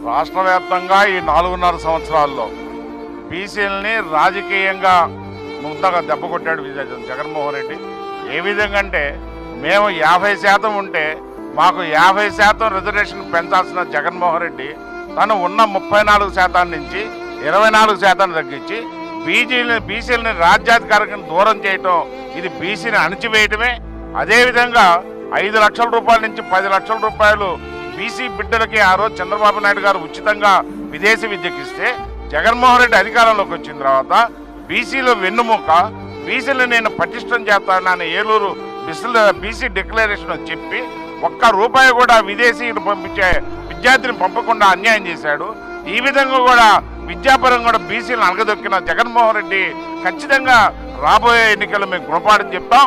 రాష్ట్ర వ్యాప్తంగా ఈ 4.5 సంవత్సరాల్లో బీసీలని రాజకీయంగా ముద్దగా దెబ్బ కొట్టాడు జగన్మోహన్ రెడ్డి. ఏ విధంగా అంటే మేము 50% ఉంటే మాకు 50% రిజర్వేషన్ పెంచాల్సిన జగన్మోహన్ రెడ్డి తను ఉన్న 34% నుంచి 24% తగ్గించి బీసీలని రాజ్యాధికారికం దూరం చేయటం, ఇది బీసీని అణిచివేయటమే. అదేవిధంగా 5 లక్షల రూపాయల నుంచి 10 లక్షల రూపాయలు బీసీ బిడ్డలకి ఆ రోజు చంద్రబాబు నాయుడు గారు ఉచితంగా విదేశీ విద్యకి ఇస్తే జగన్మోహన్ రెడ్డి అధికారంలోకి వచ్చిన తర్వాత బీసీలో వెన్నుముక, బీసీలు నేను పటిష్టం చేస్తానని ఏలూరు బీసీ డిక్లరేషన్ చెప్పి ఒక్క రూపాయి కూడా విదేశీయులు పంపించే విద్యార్థిని పంపకుండా అన్యాయం చేశాడు. ఈ విధంగా కూడా విద్యాపరంగా కూడా బీసీలను అణగదొక్కిన జగన్మోహన్ రెడ్డి ఖచ్చితంగా రాబోయే ఎన్నికల్లో మేము గుణపాఠం చెప్తాం.